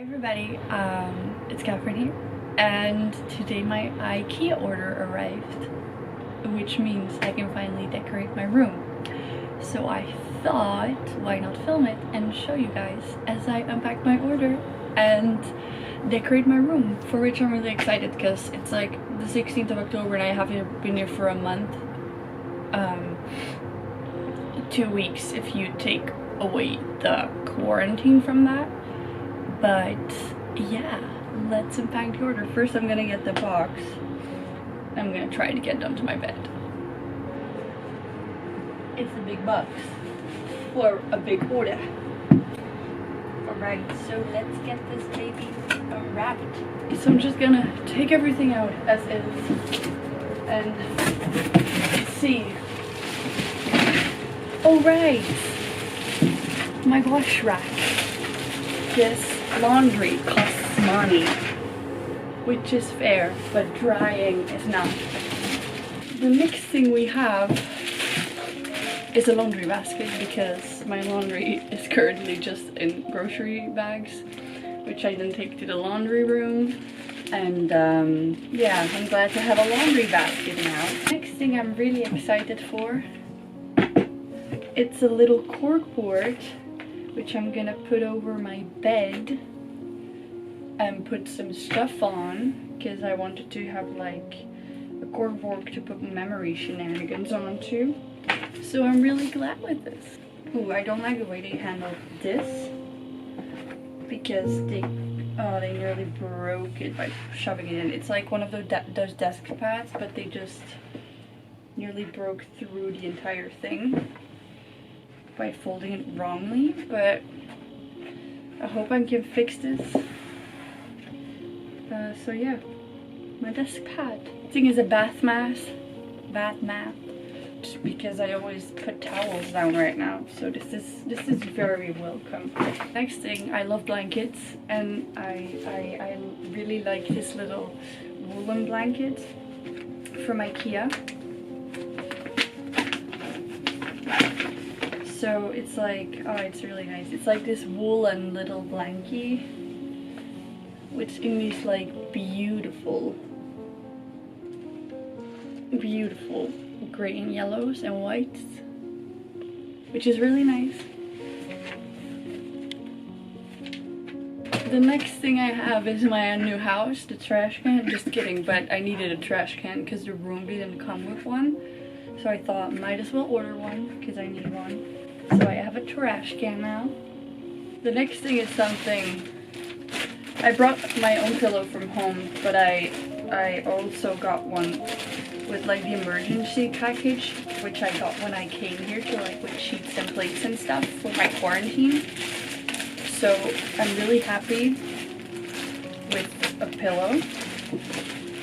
Hi everybody, it's Catherine here, and today my IKEA order arrived, which means I can finally decorate my room. So I thought, why not film it and show you guys as I unpack my order and decorate my room, for which I'm really excited because it's like the 16th of October and I haven't been here for a month. 2 weeks if you take away the quarantine from that. But yeah, let's unpack the order. First I'm gonna get the box. I'm gonna try to get it onto my bed. It's a big box for a big order. Alright, so let's get this baby unwrapped. So I'm just gonna take everything out as is and see. Alright, my wash rack. This laundry costs money, which is fair, but drying is not. The next thing we have is a laundry basket because my laundry is currently just in grocery bags, which I then take to the laundry room. And yeah, I'm glad to have a laundry basket now. Next thing I'm really excited for, it's a little corkboard which I'm gonna put over my bed and put some stuff on, because I wanted to have like a corkboard to put memory shenanigans onto. So I'm really glad with this. Ooh, I don't like the way they handled this because they nearly broke it by shoving it in. It's like one of those desk pads, but they just nearly broke through the entire thing by folding it wrongly, but I hope I can fix this. So yeah, my desk pad. The thing is a bath mat, just because I always put towels down right now. So this is very welcome. Next thing, I love blankets, and I really like this little woolen blanket from IKEA. So it's like, oh, it's really nice. It's like this woolen little blankie, which in these like beautiful gray and yellows and whites, which is really nice. The next thing I have is my new house, the trash can. Just kidding, but I needed a trash can because the room didn't come with one. So I thought might as well order one because I need one. So I have a trash can now. The next thing is something, I brought my own pillow from home, but I also got one with like the emergency package, which I got when I came here to like with sheets and plates and stuff for my quarantine. So I'm really happy with a pillow.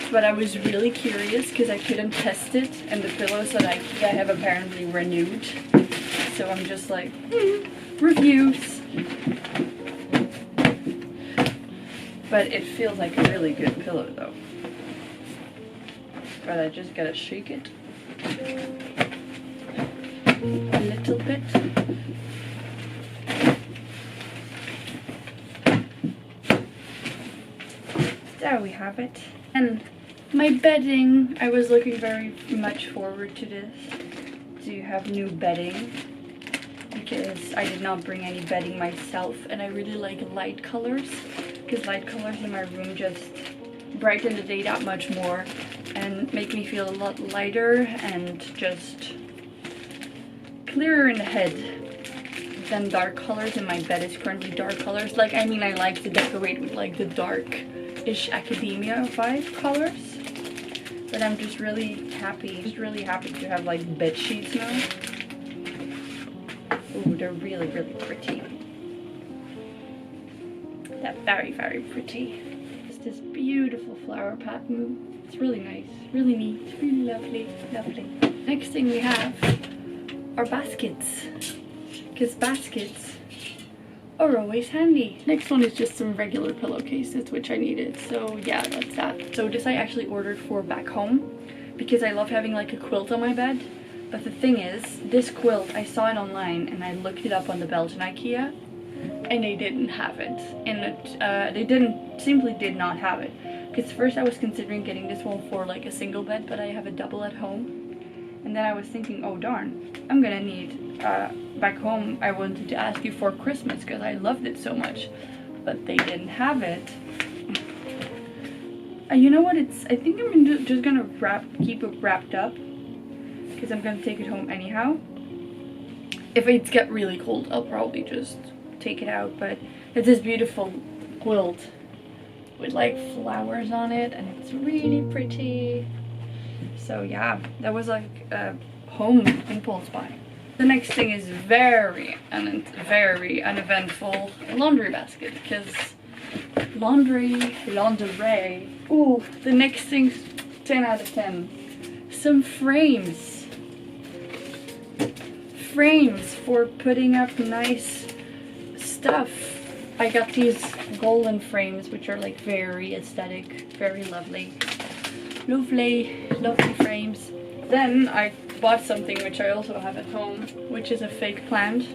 But I was really curious because I couldn't test it, and the pillows that IKEA have apparently renewed. So I'm just like, reviews. But it feels like a really good pillow though. But I just gotta shake it a little bit. There we have it. And my bedding, I was looking very much forward to this, to have new bedding, because I did not bring any bedding myself, and I really like light colors, because light colors in my room just brighten the day that much more and make me feel a lot lighter and just clearer in the head than dark colors, and my bed is currently dark colors. Like, I mean, I like to decorate with like the dark-ish academia vibe colors, but I'm just really happy to have like bed sheets now. Ooh, they're really pretty. They're very pretty. It's this beautiful flower pattern. It's really nice, really neat, really lovely. Next thing we have are baskets, because baskets are always handy. Next one is just some regular pillowcases, which I needed. So yeah, that's that. So this I actually ordered for back home because I love having like a quilt on my bed. But the thing is, this quilt, I saw it online and I looked it up on the Belgian IKEA, and they didn't have it. And they simply did not have it. Because first I was considering getting this one for like a single bed, but I have a double at home. And then I was thinking, oh darn, I'm gonna need, back home I wanted to ask you for Christmas because I loved it so much. But they didn't have it. You know what, I think I'm just gonna keep it wrapped up. Because I'm gonna take it home anyhow. If it gets really cold, I'll probably just take it out. But it's this beautiful quilt with like flowers on it, and it's really pretty. So yeah, that was like a home impulse buy. The next thing is very uneventful laundry basket, because laundry. Ooh, the next thing's 10 out of 10. Some frames for putting up nice stuff. I got these golden frames, which are like very aesthetic, very lovely frames. Then I bought something which I also have at home, which is a fake plant,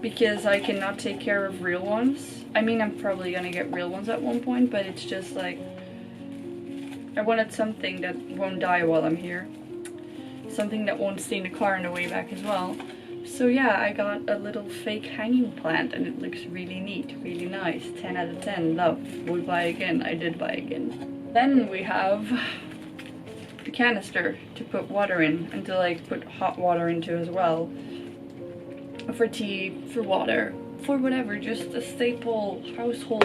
because I cannot take care of real ones. I mean, I'm probably gonna get real ones at one point, but it's just like I wanted something that won't die while I'm here. Something that won't stay in the car on the way back as well. So yeah, I got a little fake hanging plant, and it looks really neat, really nice. 10 out of 10, love. Would buy again. I did buy again. Then we have the canister to put water in, and to like put hot water into as well. For tea, for water, for whatever, just a staple household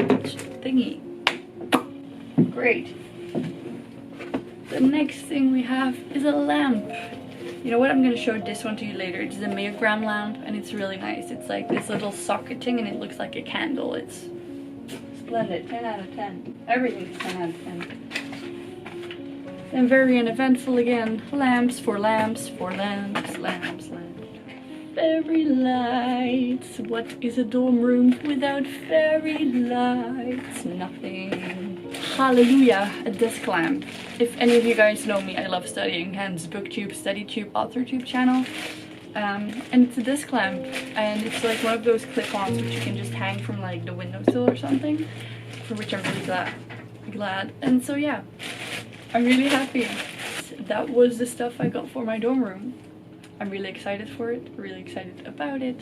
thingy. Great. The next thing we have is a lamp. You know what, I'm gonna show this one to you later. It's a Meogram lamp, and it's really nice. It's like this little socket thing, and it looks like a candle. It's splendid. 10 out of 10. Everything's 10 out of 10. And very uneventful again. Lamps for lamps for lamps, lamps. Fairy lights. What is a dorm room without fairy lights? Nothing. Hallelujah, a desk lamp. If any of you guys know me, I love studying, hence booktube, studytube, authortube channel. And it's a desk lamp, and it's like one of those clip-ons which you can just hang from like the windowsill or something, for which I'm really glad. And so yeah, I'm really happy. That was the stuff I got for my dorm room. I'm really excited for it, really excited about it.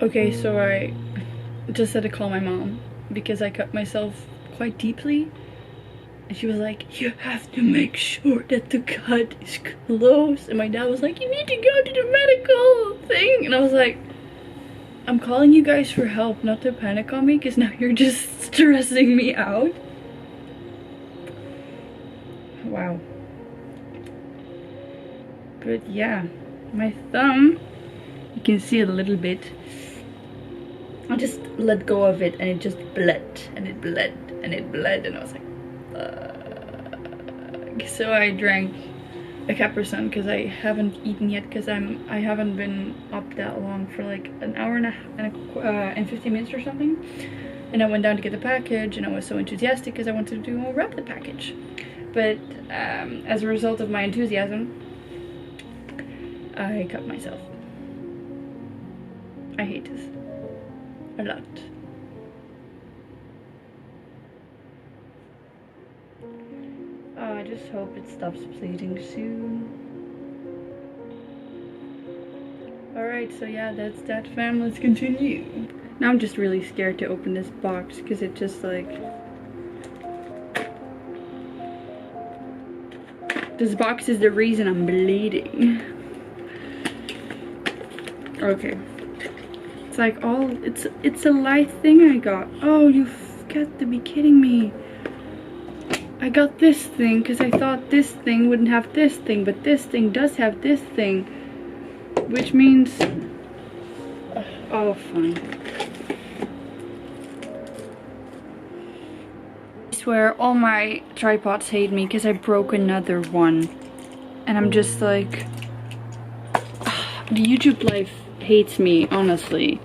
Okay, so I just had to call my mom because I cut myself quite deeply. And she was like, you have to make sure that the cut is closed. And my dad was like, you need to go to the medical thing. And I was like, I'm calling you guys for help, not to panic on me, because now you're just stressing me out. Wow. But yeah, my thumb, you can see it a little bit. I just let go of it and it just bled, and it bled. and it bled, and I was like, so I drank a Capri Sun because I haven't eaten yet, because I haven't been up that long, for like an hour and 15 minutes or something. And I went down to get the package, and I was so enthusiastic because I wanted to wrap the package. But as a result of my enthusiasm, I cut myself. I hate this a lot. Oh, I just hope it stops bleeding soon. Alright, so yeah, that's that, fam. Let's continue. Now I'm just really scared to open this box because it just like... This box is the reason I'm bleeding. Okay. It's like all... It's a light thing I got. Oh, you've got to be kidding me. I got this thing because I thought this thing wouldn't have this thing, but this thing does have this thing, which means, oh, fine. I swear all my tripods hate me because I broke another one, and I'm just like, the YouTube life hates me, honestly.